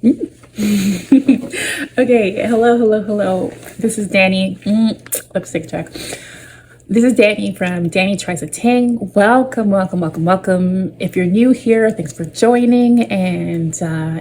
Okay, hello. This is Dani. Lipstick check. This is Dani from Dani Tries a Ting. Welcome. If you're new here, thanks for joining. And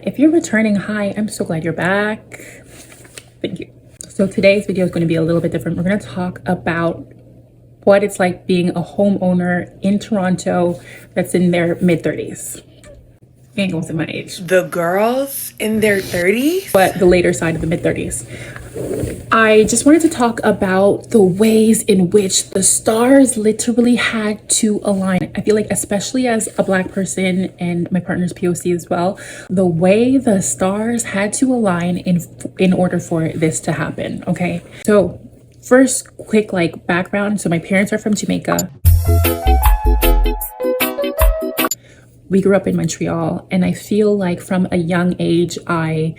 if you're returning, hi, I'm so glad you're back. Thank you. So today's video is going to be a little bit different. We're going to talk about what it's like being a homeowner in Toronto that's in their mid-30s. Ain't going to my age. The girls in their 30s? But the later side of the mid-30s. I just wanted to talk about the ways in which the stars literally had to align. I feel like, especially as a Black person and my partner's POC as well, the way the stars had to align in order for this to happen, okay? So first, quick background. So my parents are from Jamaica. We grew up in Montreal, and I feel like from a young age, I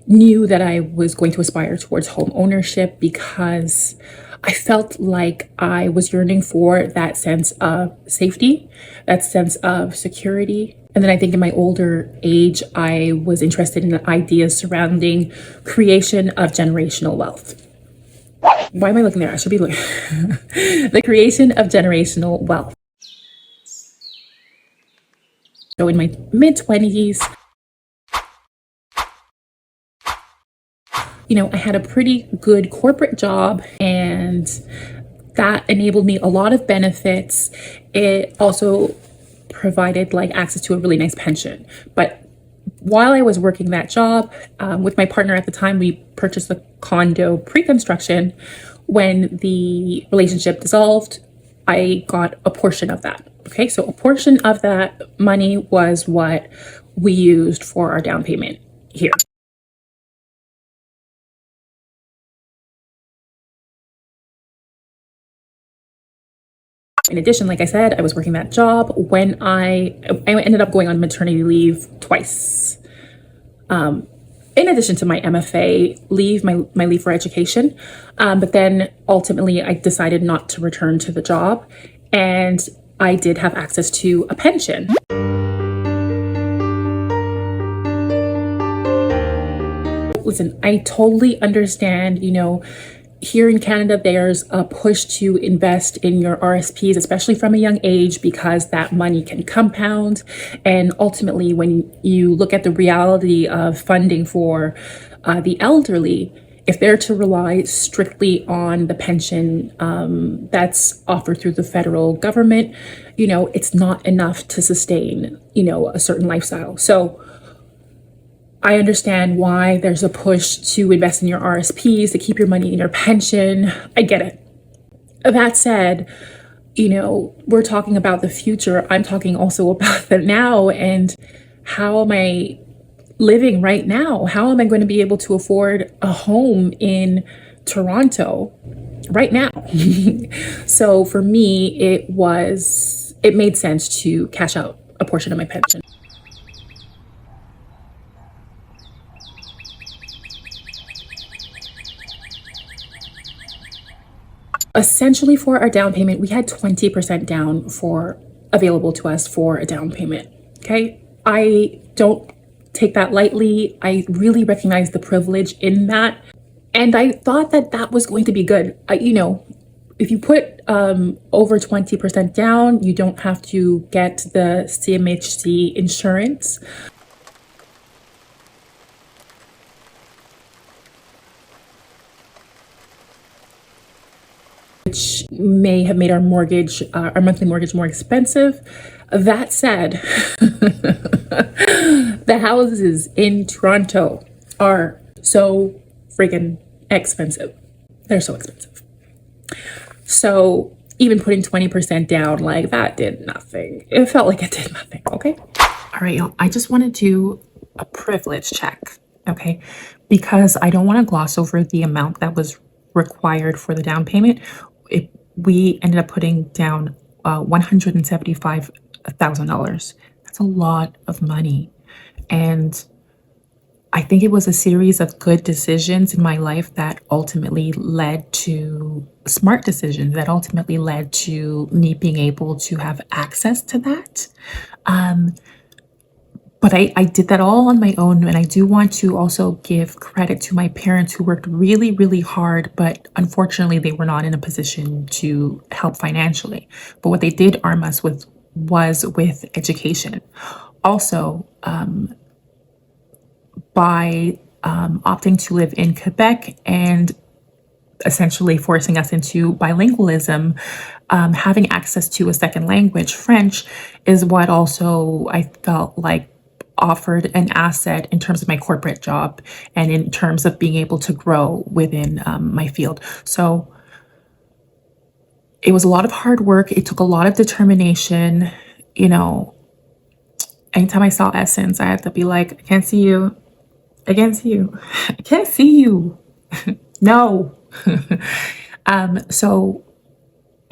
knew that I was going to aspire towards home ownership because I felt like I was yearning for that sense of safety, that sense of security. And then I think in my older age, I was interested in the ideas surrounding creation of generational wealth. Why am I looking there? I should be looking. The creation of generational wealth. So in my mid-20s, I had a pretty good corporate job, and that enabled me a lot of benefits. It also provided access to a really nice pension. But while I was working that job, with my partner at the time, we purchased a condo pre-construction. When the relationship dissolved, I got a portion of that. Okay, so a portion of that money was what we used for our down payment here. In addition, like I said, I was working that job when I ended up going on maternity leave twice. In addition to my MFA leave, my leave for education. But then ultimately I decided not to return to the job, and I did have access to a pension. Listen, I totally understand, here in Canada, there's a push to invest in your RSPs, especially from a young age, because that money can compound. And ultimately, when you look at the reality of funding for the elderly, if they're to rely strictly on the pension that's offered through the federal government, it's not enough to sustain, a certain lifestyle. So I understand why there's a push to invest in your RSPs, to keep your money in your pension. I get it. That said, we're talking about the future. I'm talking also about the now, and how am I living right now? How am I going to be able to afford a home in Toronto right now? So for me, it made sense to cash out a portion of my pension. Essentially, for our down payment, we had 20% down available to us for a down payment. Okay, I don't take that lightly. I really recognize the privilege in that, and I thought that was going to be good. If you put over 20% down, you don't have to get the CMHC insurance. Which may have made our monthly mortgage more expensive. That said, the houses in Toronto are so freaking expensive. They're so expensive. So even putting 20% down, that did nothing. It felt like it did nothing, okay? All right, y'all, I just want to do a privilege check, okay? Because I don't want to gloss over the amount that was required for the down payment. We ended up putting down $175,000. That's a lot of money. And I think it was a series of good decisions in my life that ultimately led to smart decisions, that ultimately led to me being able to have access to that. but I did that all on my own. And I do want to also give credit to my parents who worked really, really hard, but unfortunately they were not in a position to help financially. But what they did arm us with was with education. Also, by opting to live in Quebec and essentially forcing us into bilingualism, having access to a second language, French, is what also I felt like offered an asset in terms of my corporate job and in terms of being able to grow within my field. So it was a lot of hard work. It took a lot of determination. You know, anytime I saw Essence, I had to be like, I can't see you. I can't see you. I can't see you. No. So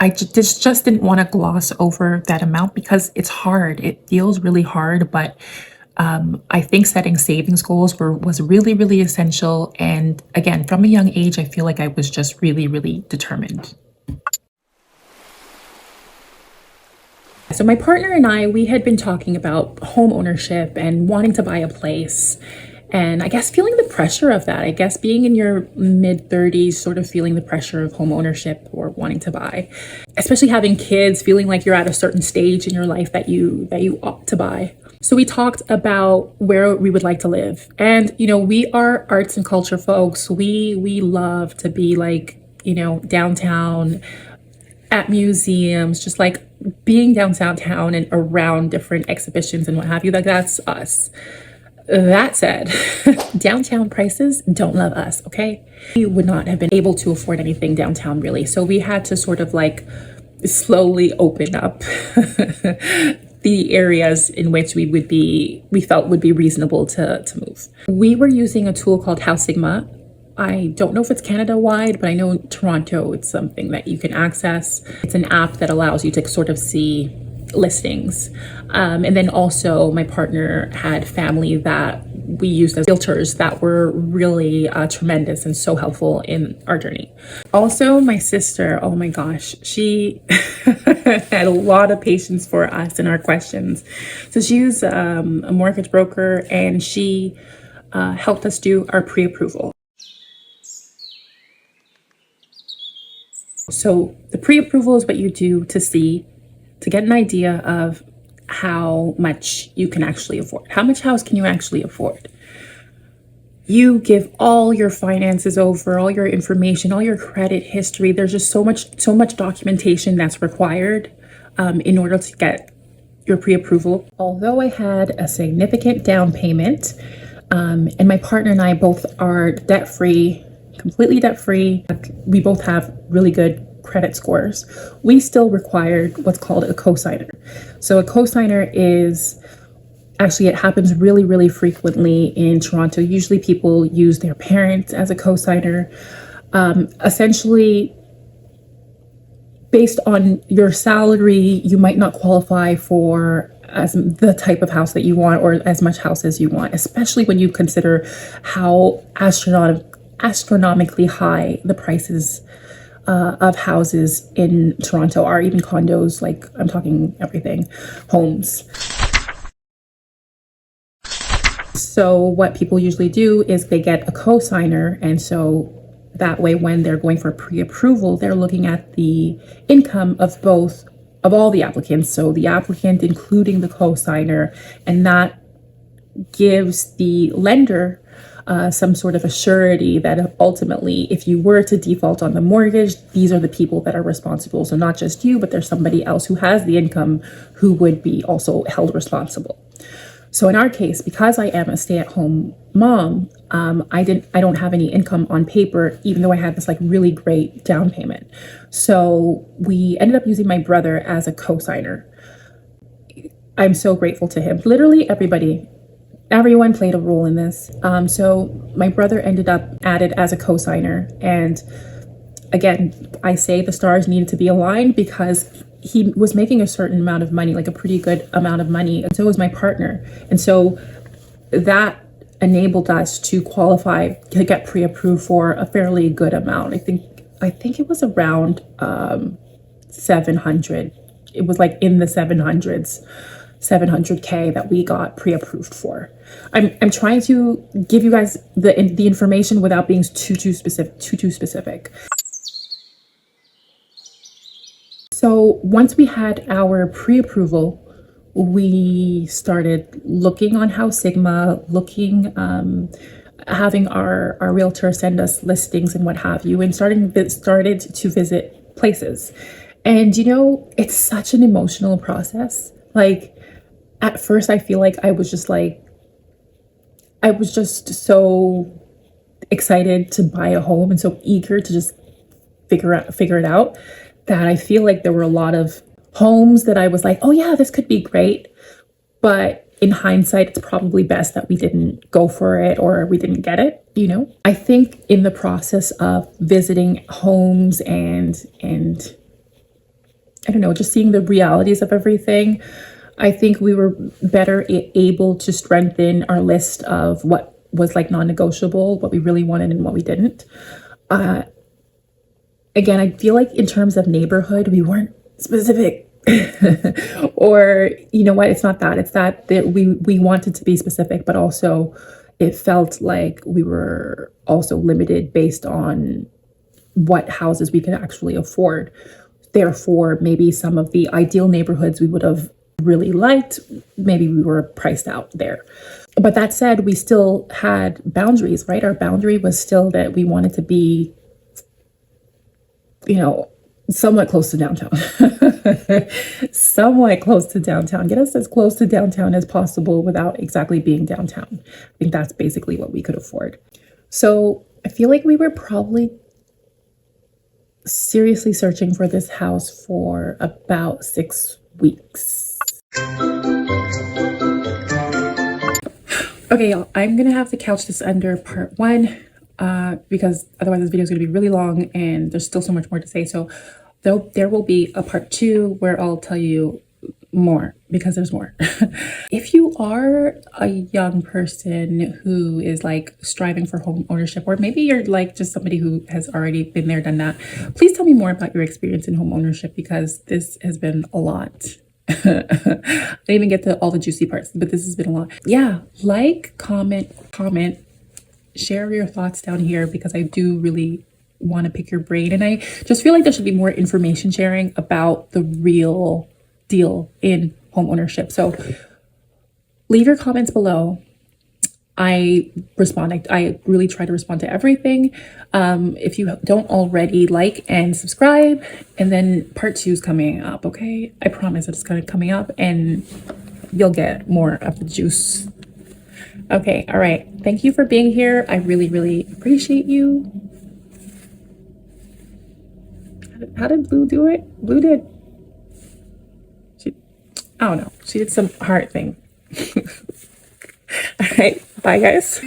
I just didn't want to gloss over that amount because it's hard. It feels really hard, but I think setting savings goals was really, really essential. And again, from a young age, I feel like I was just really, really determined. So my partner and I, we had been talking about home ownership and wanting to buy a place. And I guess feeling the pressure of that, I guess being in your mid 30s, sort of feeling the pressure of home ownership or wanting to buy, especially having kids, feeling like you're at a certain stage in your life that you ought to buy. So we talked about where we would like to live. And, you know, we are arts and culture folks. We love to be like, you know, downtown, at museums, just like being downtown and around different exhibitions and what have you. Like that's us. That said, downtown prices don't love us, okay? We would not have been able to afford anything downtown really. So we had to sort of like slowly open up the areas in which we felt would be reasonable to move. We were using a tool called House Sigma. I don't know if it's Canada wide, but I know in Toronto, it's something that you can access. It's an app that allows you to sort of see listings. And then also my partner had family that we used as realtors that were really tremendous and so helpful in our journey. Also, my sister, oh my gosh, she had a lot of patience for us and our questions. So she's a mortgage broker and she helped us do our pre-approval. So the pre-approval is what you do to get an idea of how much you can actually afford. How much house can you actually afford? You give all your finances over, all your information, all your credit history. There's just so much documentation that's required in order to get your pre-approval. Although I had a significant down payment, and my partner and I both are debt-free, completely debt-free. We both have really good credit scores. We still required what's called a cosigner. So a cosigner is actually, it happens really, really frequently in Toronto. Usually people use their parents as a cosigner. Essentially, based on your salary, you might not qualify for as the type of house that you want or as much house as you want, especially when you consider how astronomically high the prices of houses in Toronto are, even condos, like I'm talking everything, homes. So what people usually do is they get a cosigner, and so that way when they're going for pre-approval, they're looking at the income of all the applicants. So the applicant, including the cosigner, and that gives the lender some sort of a surety that ultimately, if you were to default on the mortgage, these are the people that are responsible. So not just you, but there's somebody else who has the income who would be also held responsible. So in our case, because I am a stay-at-home mom, I don't have any income on paper, even though I had this like really great down payment. So we ended up using my brother as a cosigner. I'm so grateful to him. Literally everyone played a role in this. So my brother ended up added as a cosigner. And again, I say the stars needed to be aligned because he was making a certain amount of money, like a pretty good amount of money. And so was my partner. And so that enabled us to qualify to get pre-approved for a fairly good amount. I think it was around 700. It was like in the 700s 700K that we got pre-approved for. I'm trying to give you guys the information without being too specific. So once we had our pre-approval, we started looking on House Sigma, looking, having our realtor send us listings and what have you, and started to visit places. And you know, it's such an emotional process. Like at first I feel like I was just so excited to buy a home and so eager to just figure it out that I feel like there were a lot of homes that I was like, oh yeah, this could be great. But in hindsight, it's probably best that we didn't go for it or we didn't get it, you know? I think in the process of visiting homes and I don't know, just seeing the realities of everything, I think we were better able to strengthen our list of what was like non-negotiable, what we really wanted and what we didn't. Again, I feel like in terms of neighborhood, we weren't specific. Or you know what, it's not that, it's that we wanted to be specific, but also it felt like we were also limited based on what houses we could actually afford. Therefore, maybe some of the ideal neighborhoods we would have really liked, maybe we were priced out there. But that said, we still had boundaries, right? Our boundary was still that we wanted to be, you know, somewhat close to downtown. Somewhat close to downtown. Get us as close to downtown as possible without exactly being downtown. I think that's basically what we could afford. So I feel like we were probably seriously searching for this house for about 6 weeks. Okay, y'all, I'm gonna have to couch this under part 1 because otherwise this video is gonna be really long and there's still so much more to say. So there will be a part 2 where I'll tell you more because there's more. If you are a young person who is like striving for home ownership, or maybe you're like just somebody who has already been there, done that, please tell me more about your experience in home ownership because this has been a lot. I didn't even get to all the juicy parts, but this has been a lot. Yeah, like, comment, share your thoughts down here because I do really want to pick your brain, and I just feel like there should be more information sharing about the real deal in home ownership. So leave your comments below. I respond. I really try to respond to everything. If you don't already, like and subscribe, and then part 2 is coming up. Okay, I promise it's coming up and you'll get more of the juice. Okay, all right, thank you for being here. I really appreciate you. How did Blue do it? Blue did, I don't know, she did some heart thing. All right, bye guys.